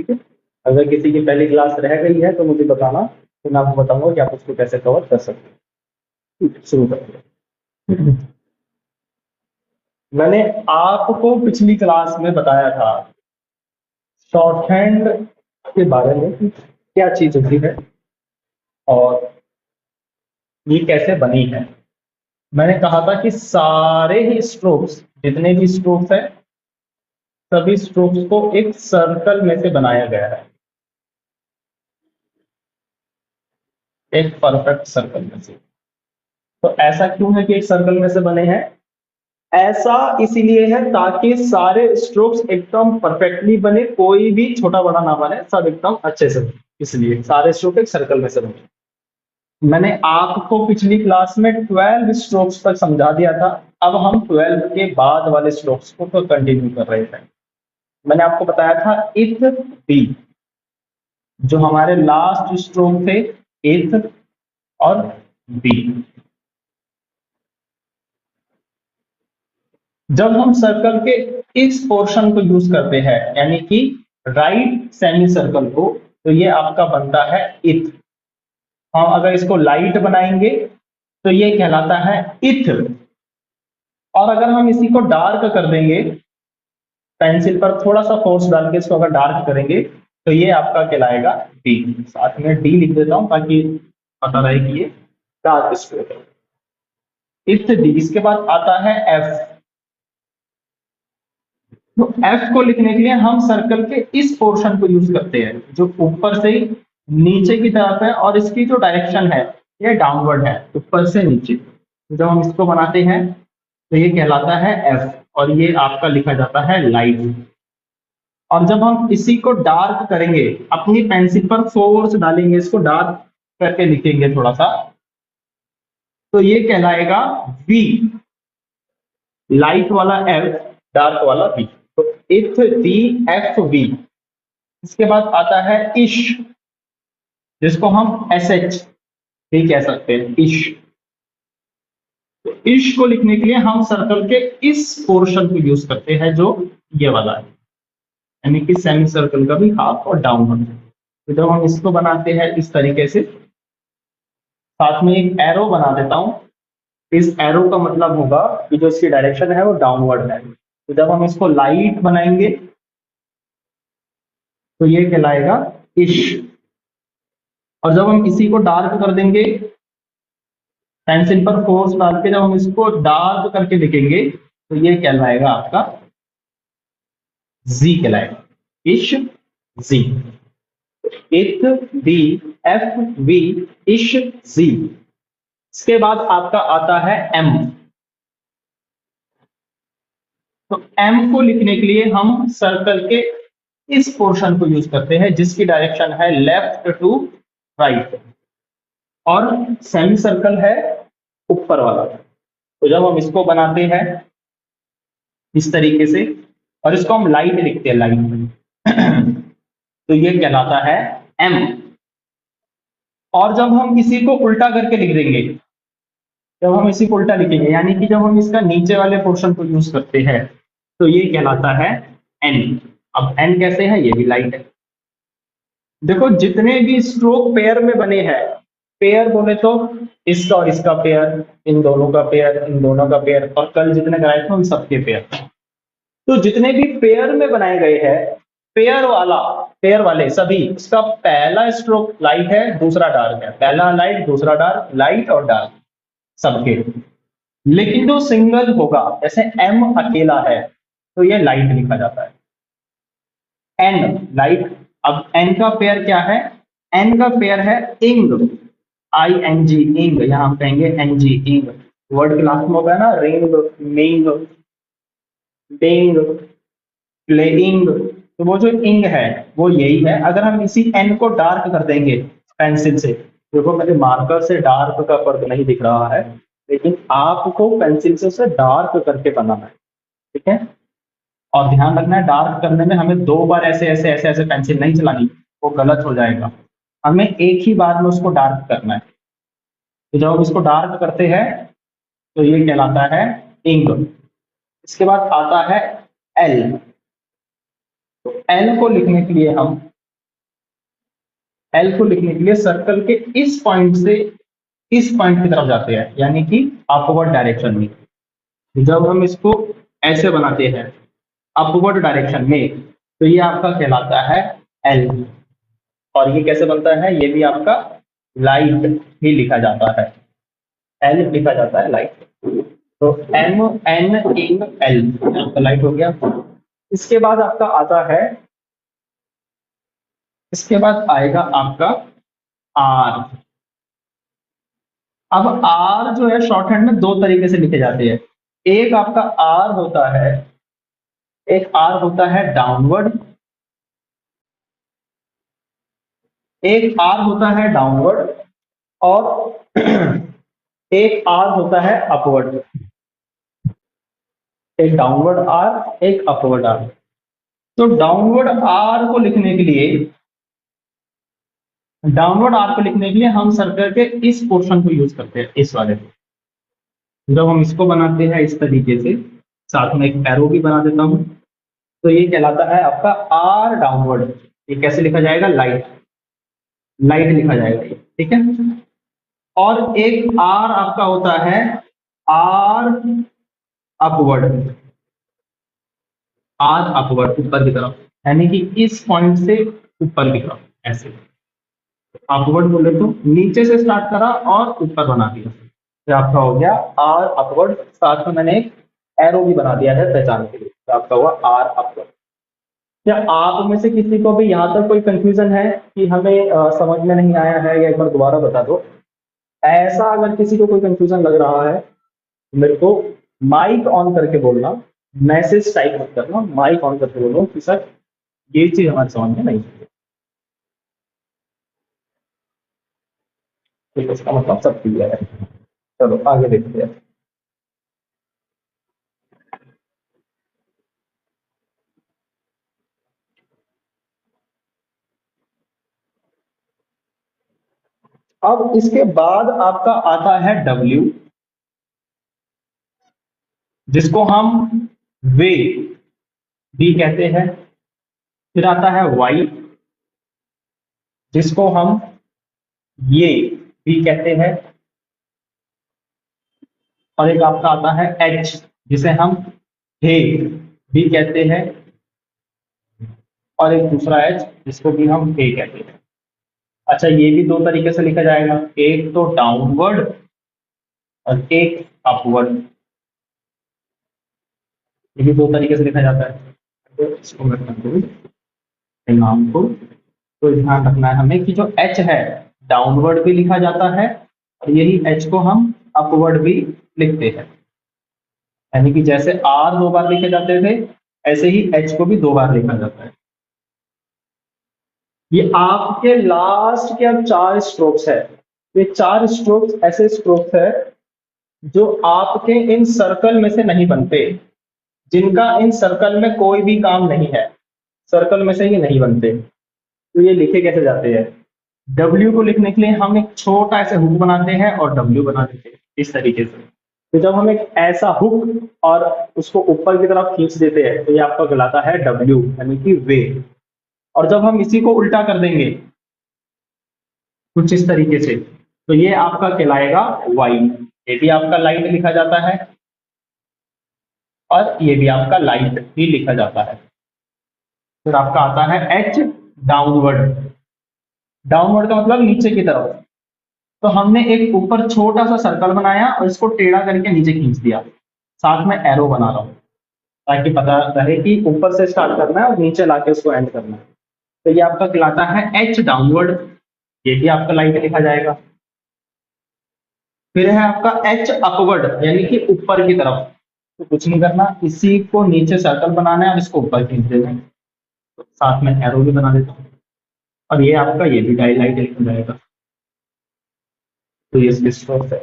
ठीक है, अगर किसी की पहली क्लास रह गई है तो मुझे बताना, तो मैं आपको बताऊंगा कि आप उसको कैसे कवर कर सकते हैं। ठीक है, शुरू करते हैं। मैंने आपको पिछली क्लास में बताया था शॉर्ट हैंड के बारे में कि क्या चीज होती है और ये कैसे बनी है। मैंने कहा था कि सारे ही स्ट्रोक्स, जितने भी स्ट्रोक्स हैं, सभी स्ट्रोक्स को एक सर्कल में से बनाया गया है, एक परफेक्ट सर्कल में से। तो ऐसा क्यों है कि एक सर्कल में से बने हैं? ऐसा इसीलिए है ताकि सारे स्ट्रोक्स एकदम परफेक्टली बने, कोई भी छोटा बड़ा ना बने, सब एकदम अच्छे से बने, इसलिए सारे स्ट्रोक एक सर्कल में से बने। मैंने आपको पिछली क्लास में 12 स्ट्रोक्स तक समझा दिया था। अब हम 12 के बाद वाले स्ट्रोक्स को तो कंटिन्यू कर रहे थे। मैंने आपको बताया था इथ बी, जो हमारे लास्ट स्ट्रोक थे, इथ और बी। जब हम सर्कल के इस पोर्शन को यूज करते हैं, यानी कि राइट सेमी सर्कल को, तो ये आपका बनता है इथ। हम अगर इसको लाइट बनाएंगे तो ये कहलाता है इथ। और अगर हम इसी को डार्क कर देंगे, पेंसिल पर थोड़ा सा फोर्स डाल के इसको अगर डार्क करेंगे, तो ये आपका कहलाएगा डी। साथ में डी लिख देता हूं ताकि पता रहे कि ये डार्क स्ट्रोक है, इथ डी। इसके बाद आता है एफ। तो एफ को लिखने के लिए हम सर्कल के इस पोर्शन को यूज करते हैं जो ऊपर से नीचे की तरफ है, और इसकी जो डायरेक्शन है ये डाउनवर्ड है, ऊपर से नीचे। तो जब हम इसको बनाते हैं तो ये कहलाता है एफ, और ये आपका लिखा जाता है लाइट। और जब हम इसी को डार्क करेंगे, अपनी पेंसिल पर फोर्स डालेंगे, इसको डार्क करके लिखेंगे थोड़ा सा, तो ये कहलाएगा वी। लाइट वाला एफ, डार्क वाला वी। तो इफ डी एफ वी। इसके बाद आता है इश, जिसको हम एस एच भी कह सकते हैं, इश। तो इश को लिखने के लिए हम सर्कल के इस पोर्शन को यूज करते हैं जो ये वाला है, यानी कि सेमी सर्कल का भी हाफ और डाउन होता है। तो जब हम इसको बनाते हैं इस तरीके से, साथ में एक एरो बना देता हूं। इस एरो का मतलब होगा कि जो इसकी डायरेक्शन है वो डाउनवर्ड है। तो जब हम इसको लाइट बनाएंगे तो ये कहलाएगा इश। और जब हम इसी को डार्क कर देंगे, पेंसिल पर फोर्स डाल के जब हम इसको डार्क करके लिखेंगे, तो ये कहलाएगा आपका जी कहलाएगा, इश जी। इथ डी एफ वी इश जी। इसके बाद आपका आता है एम। तो एम को लिखने के लिए हम सर्कल के इस पोर्शन को यूज करते हैं जिसकी डायरेक्शन है लेफ्ट टू राइट, और सेमी सर्कल है ऊपर वाला। तो जब हम इसको बनाते हैं इस तरीके से, और इसको हम लाइट लिखते हैं, लाइट, तो ये कहलाता है एम। और जब हम इसी को उल्टा करके लिख देंगे, जब हम इसी को उल्टा लिखेंगे, यानी कि जब हम इसका नीचे वाले पोर्शन को यूज करते हैं, तो ये कहलाता है एन। अब एन कैसे है? ये भी लाइट है। देखो जितने भी स्ट्रोक पेयर में बने हैं, पेयर बोले तो इसका और इसका पेयर, इन दोनों का पेयर, इन दोनों का पेयर, और कल जितने कराए थे उन सबके पेयर। तो जितने भी पेयर में बनाए गए हैं, पेयर वाले सभी, इसका पहला स्ट्रोक लाइट है, दूसरा डार्क है, पहला लाइट, दूसरा डार्क, लाइट और डार्क सबके। लेकिन जो सिंगल होगा, जैसे एम अकेला है, तो ये लाइट लिखा जाता है, एन लाइट। अब एन का पेयर क्या है? एन का पेयर है इंग, आई एन जी, इंग। यहां हम कहेंगे एन जी, इंग। वर्ड क्लास में होगा ना, रिंग, मिंग, बिंग, प्लेइंग। तो वो जो इंग है वो यही है। अगर हम इसी एन को डार्क कर देंगे पेंसिल से, देखो मेरे मार्कर से डार्क का फर्क नहीं दिख रहा है, लेकिन आपको पेंसिल से उसे डार्क करके बनाना है, ठीक है। और ध्यान रखना है, डार्क करने में हमें 2 बार ऐसे ऐसे ऐसे ऐसे पेंसिल नहीं चलानी, वो गलत हो जाएगा। हमें एक ही बार में उसको डार्क करना है। तो जब हम इसको डार्क करते हैं तो ये कहलाता है इंग। इसके बाद आता है एल। तो एल को लिखने के लिए हम एल को लिखने के लिए सर्कल के इस पॉइंट से इस पॉइंट की तरफ जाते हैं, यानी कि अपवर्ड डायरेक्शन में। जब हम इसको ऐसे बनाते हैं अपवर्ड डायरेक्शन में, तो ये आपका कहलाता है एल। और ये कैसे बनता है, ये भी आपका लाइट ही लिखा जाता है, एल लिखा जाता है लाइट। तो एम एन इन एल आपका लाइट हो गया। इसके बाद आपका आता है, इसके बाद आएगा आपका आर। अब आर जो है शॉर्ट हैंड में दो तरीके से लिखे जाते हैं। एक आपका आर होता है, एक आर होता है डाउनवर्ड, एक आर होता है डाउनवर्ड, और एक आर होता है अपवर्ड। एक डाउनवर्ड आर, एक अपवर्ड आर। तो डाउनवर्ड आर को लिखने के लिए, डाउनवर्ड आर को लिखने के लिए हम सर्कल के इस पोर्शन को यूज करते हैं, इस वाले को। जब हम इसको बनाते हैं इस तरीके से, साथ में एक एरो भी बना देता हूं, तो ये कहलाता है आपका आर डाउनवर्ड। ये कैसे लिखा जाएगा, लाइट, लाइट लिखा जाएगा ये, ठीक है। और एक आर आपका होता है आर अपवर्ड, आर अपवर्ड ऊपर की तरफ, यानी कि इस पॉइंट से ऊपर की तरफ ऐसे। अपवर्ड बोले तो नीचे से स्टार्ट करा और ऊपर बना दिया, तो आपका हो गया आर अपवर्ड। साथ में मैंने एक एरो भी बना दिया है पहचान के लिए, तो आपका हुआ आर अपवर्ड। क्या आप में से किसी को भी यहाँ तक कोई कंफ्यूजन है कि हमें समझ में नहीं आया है, या एक बार दोबारा बता दो। ऐसा अगर किसी को कोई कंफ्यूजन लग रहा है तो मेरे को माइक ऑन करके बोलना, मैसेज टाइप मत करना, माइक ऑन करके बोलो कि सर ये चीज हमारे समझ में नहीं है। ठीक है, इसका मतलब सब क्लियर है। चलो आगे देखते हैं। अब इसके बाद आपका आता है W, जिसको हम वे भी कहते हैं। फिर आता है Y, जिसको हम ये भी कहते हैं। और एक आपका आता है H, जिसे हम हे भी कहते हैं। और एक दूसरा H, जिसको भी हम हे कहते हैं। अच्छा, ये भी दो तरीके से लिखा जाएगा, एक तो डाउनवर्ड और एक अपवर्ड। ये भी दो तरीके से लिखा जाता है। तो इसको मैं कर दूं नाम को, तो ध्यान रखना है हमें कि जो H है डाउनवर्ड भी लिखा जाता है, और यही H को हम अपवर्ड भी लिखते हैं। यानी कि जैसे R दो बार लिखे जाते थे, ऐसे ही H को भी दो बार लिखा जाता है। ये आपके लास्ट के अब 4 स्ट्रोक्स है। ये 4 स्ट्रोक्स ऐसे स्ट्रोक्स है जो आपके इन सर्कल में से नहीं बनते, जिनका इन सर्कल में कोई भी काम नहीं है, सर्कल में से ये नहीं बनते। तो ये लिखे कैसे जाते हैं, W को लिखने के लिए हम एक छोटा ऐसे हुक बनाते हैं और W बना देते हैं इस तरीके से। तो जब हम एक ऐसा हुक और उसको ऊपर की तरफ खींच देते हैं, तो ये आपका कहलाता है W, यानी कि वे। और जब हम इसी को उल्टा कर देंगे कुछ इस तरीके से, तो ये आपका कहलाएगा Y। ये भी आपका लाइट लिखा जाता है, और ये भी आपका लाइट ही लिखा जाता है। फिर आपका आता है H डाउनवर्ड। डाउनवर्ड का मतलब नीचे की तरफ। तो हमने एक ऊपर छोटा सा सर्कल बनाया और इसको टेढ़ा करके नीचे खींच दिया, साथ में एरो बना रहा हूं ताकि पता रहे कि ऊपर से स्टार्ट करना है और नीचे लाके उसको एंड करना है। तो ये आपका कहलाता है H डाउनवर्ड। ये भी आपका लाइट लिखा जाएगा। फिर है आपका H अपवर्ड, यानी कि ऊपर की तरफ। तो कुछ नहीं करना, इसी को नीचे सर्कल बनाना है और इसको ऊपर खींच देना है। तो साथ में एरो भी बना देता हूँ, और ये आपका ये भी लाइट लिखा जाएगा। तो ये इसके स्ट्रोक्स है।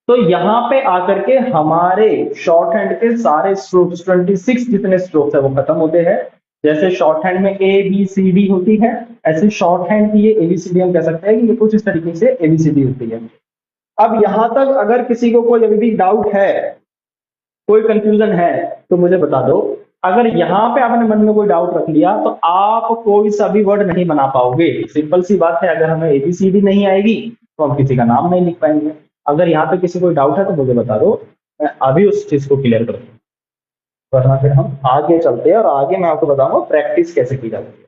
तो यहाँ पे आकर के हमारे शॉर्ट हैंड के सारे स्ट्रोक्स 26 जितने स्ट्रोक्स है वो खत्म होते हैं। जैसे शॉर्ट हैंड में ए बी सी डी होती है, ऐसे शॉर्ट हैंड की ये एबीसीडी हम कह सकते हैं कि ये कुछ इस तरीके से एबीसीडी होती है। अब यहां तक अगर किसी को कोई अभी भी डाउट है, कोई कंफ्यूजन है, तो मुझे बता दो। अगर यहाँ पे आपने मन में कोई डाउट रख लिया तो आप कोई सा भी वर्ड नहीं बना पाओगे। सिंपल सी बात है, अगर हमें एबीसीडी नहीं आएगी तो हम किसी का नाम नहीं लिख पाएंगे। अगर यहाँ पे किसी को डाउट है तो मुझे बता दो, मैं अभी उस चीज को क्लियर कर दूँ, वरना फिर हम आगे चलते हैं और आगे मैं आपको बताऊंगा प्रैक्टिस कैसे की जाती है।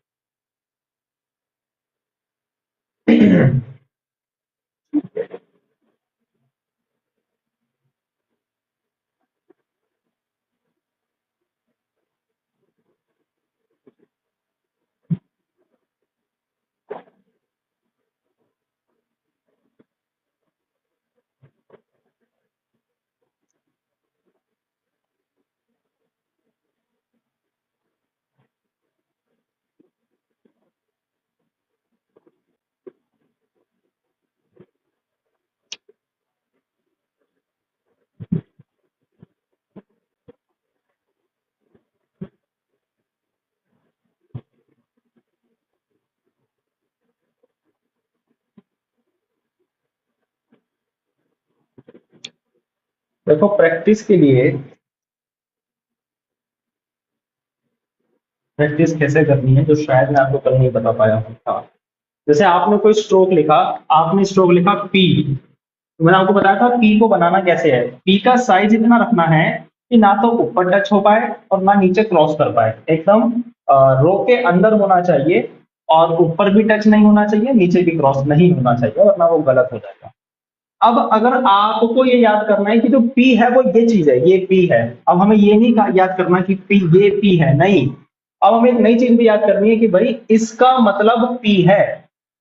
देखो प्रैक्टिस कैसे करनी है जो शायद मैं आपको कल नहीं बता पाया हूँ। हाँ, जैसे आपने कोई स्ट्रोक लिखा, आपने स्ट्रोक लिखा पी, तो मैंने आपको बताया था पी को बनाना कैसे है। पी का साइज इतना रखना है कि ना तो ऊपर टच हो पाए और ना नीचे क्रॉस कर पाए, एकदम रो के अंदर होना चाहिए, और ऊपर भी टच नहीं होना चाहिए, नीचे भी क्रॉस नहीं होना चाहिए, वरना वो गलत हो जाएगा। अब अगर आपको ये याद करना है कि जो पी है वो ये चीज है, ये पी है, अब हमें ये नहीं याद करना कि पी ये पी है, नहीं। अब हमें एक नई चीज भी याद करनी है कि भाई इसका मतलब पी है।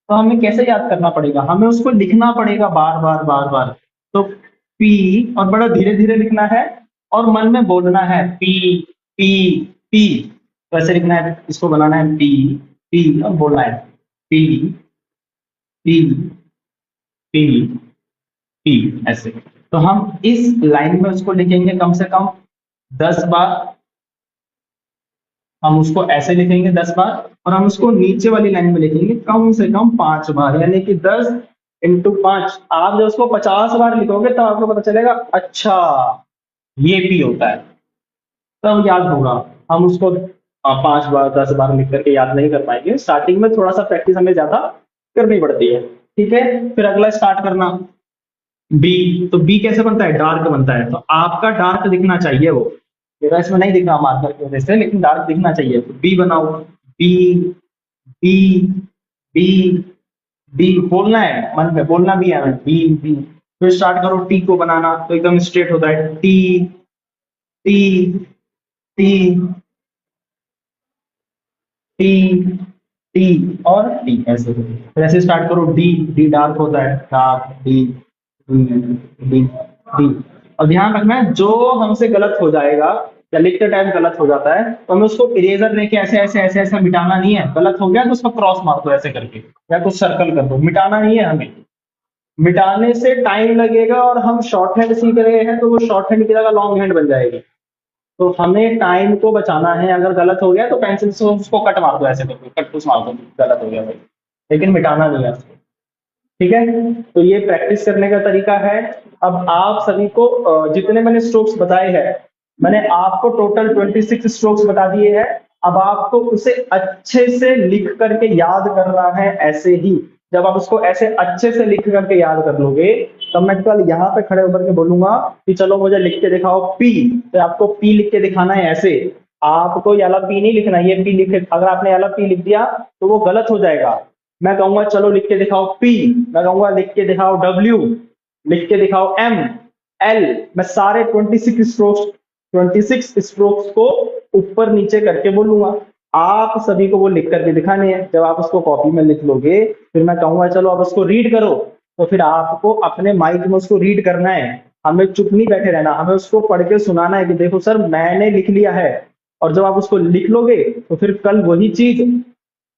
तो हमें कैसे याद करना पड़ेगा, हमें उसको लिखना पड़ेगा बार बार बार बार। तो पी, और बड़ा धीरे धीरे लिखना है, और मन में बोलना है पी पी पी। वैसे लिखना है, इसको बनाना है पी पी, और बोलना है पी पी पी पी, ऐसे। तो हम इस लाइन में उसको लिखेंगे कम से कम 10 बार, हम उसको ऐसे लिखेंगे 10 बार, और हम उसको नीचे वाली लाइन में लिखेंगे कम से कम 5 बार, यानी कि 10 × 5। आप जब उसको 50 बार लिखोगे तब आपको पता चलेगा अच्छा ये भी होता है, तब याद होगा। हम उसको 5 बार 10 बार लिख करके याद नहीं कर पाएंगे, स्टार्टिंग में थोड़ा सा प्रैक्टिस हमें ज्यादा करनी पड़ती है। ठीक है, फिर अगला स्टार्ट करना बी। तो बी कैसे बनता है, डार्क बनता है, तो आपका डार्क दिखना चाहिए वो, मेरा इसमें नहीं दिख रहा मार्कर की वजह से, लेकिन डार्क दिखना चाहिए, तो बी बनाओ। बी बी बी बी बोलना है, मन में बोलना भी है, बी बी। फिर स्टार्ट करो टी को बनाना, तो एकदम स्ट्रेट होता है T T T T T और टी, ऐसे। फिर ऐसे स्टार्ट करो डी, डी डार्क होता है, dark D D D D. और ध्यान रखना है जो हमसे गलत हो जाएगा या लिखते टाइम गलत हो जाता है, तो हमें उसको इरेजर लेके ऐसे ऐसे ऐसे ऐसे मिटाना नहीं है। गलत हो गया तो उसको क्रॉस मार दो ऐसे करके, या कुछ सर्कल कर दो, मिटाना नहीं है हमें। मिटाने से टाइम लगेगा, और हम शॉर्ट हैंड सीख रहे हैं तो वो शॉर्ट हैंड की जगह लॉन्ग हैंड बन जाएगी। तो हमें टाइम को बचाना है, अगर गलत हो गया तो पेंसिल से उसको कट मार दो, ऐसे करके कट पुश मार दो, गलत हो गया भाई, लेकिन मिटाना नहीं है उसको। ठीक है, तो ये प्रैक्टिस करने का तरीका है। अब आप सभी को जितने मैंने स्ट्रोक्स बताए हैं, मैंने आपको टोटल 26 स्ट्रोक्स बता दिए हैं। अब आपको उसे अच्छे से लिख करके याद करना है, ऐसे ही। जब आप उसको ऐसे अच्छे से लिख करके याद कर लोगे, तब मैं कल यहाँ पे खड़े होकर के बोलूंगा कि चलो मुझे लिख के दिखाओ पी, तो आपको पी लिख के दिखाना है ऐसे। आपको ये वाला पी नहीं लिखना, ये पी लिखे, अगर आपने वाला पी लिख दिया तो वो गलत हो जाएगा। मैं कहूंगा चलो लिख के दिखाओ पी, मैं कहूंगा लिख के दिखाओ डब्ल्यू, लिख के दिखाओ एम एल। मैं सारे 26 स्ट्रोक्स को ऊपर नीचे करके बोलूंगा, आप सभी को वो लिख करके दिखाने हैं। जब आप उसको कॉपी में लिख लोगे, फिर मैं कहूंगा चलो अब उसको रीड करो, तो फिर आपको अपने माइक में उसको रीड करना है। हमें चुप नहीं बैठे रहना, हमें उसको पढ़ के सुनाना है कि देखो सर मैंने लिख लिया है। और जब आप उसको लिख लोगे तो फिर कल वही चीज,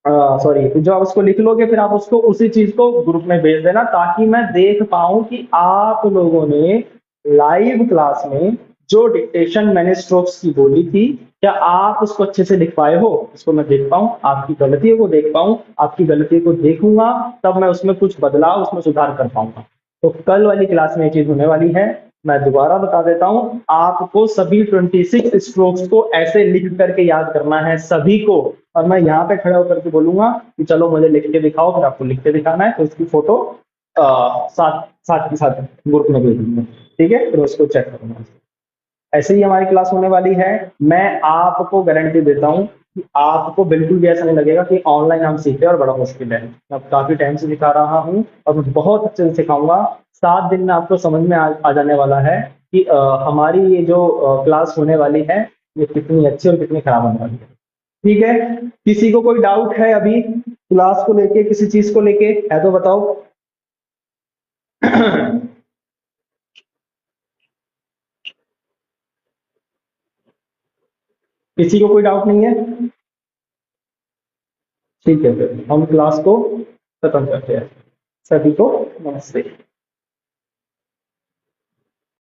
सॉरी, जो आप उसको लिख लोगे फिर आप उसको उसी चीज को ग्रुप में भेज देना, ताकि मैं देख पाऊं कि आप लोगों ने लाइव क्लास में जो डिक्टेशन मैंने स्ट्रोक्स की बोली थी, क्या आप उसको अच्छे से लिख पाए हो। इसको मैं देख पाऊं, आपकी गलतियों को देख पाऊं, आपकी गलती को देखूंगा, तब मैं उसमें कुछ बदलाव, उसमें सुधार कर पाऊंगा। तो कल वाली क्लास में ये चीज होने वाली है। मैं दोबारा बता देता हूं, आपको सभी 26 स्ट्रोक्स को ऐसे लिख करके याद करना है सभी को। और मैं यहाँ पे खड़ा होकर के बोलूंगा कि चलो मुझे लिख के दिखाओ, फिर आपको लिख के दिखाना है, तो उसकी फोटो साथ साथ के साथ ग्रुप में भेज दूंगा, ठीक है, फिर उसको चेक करूंगा। ऐसे ही हमारी क्लास होने वाली है। मैं आपको गारंटी देता हूं कि आपको बिल्कुल भी ऐसा नहीं लगेगा कि ऑनलाइन हम सीख रहे हैं और बड़ा मुश्किल है। मैं काफी टाइम से सिखा रहा हूं और मैं बहुत अच्छे से सिखाऊंगा। 7 दिन में आपको समझ में आ जाने वाला है कि हमारी ये जो क्लास होने वाली है ये कितनी अच्छी और कितनी खराब होने वाली है। ठीक है, किसी को कोई डाउट है अभी क्लास को लेके, किसी चीज को लेके है तो बताओ। किसी को कोई डाउट नहीं है? ठीक है, फिर हम क्लास को खत्म करते हैं। सभी को नमस्ते।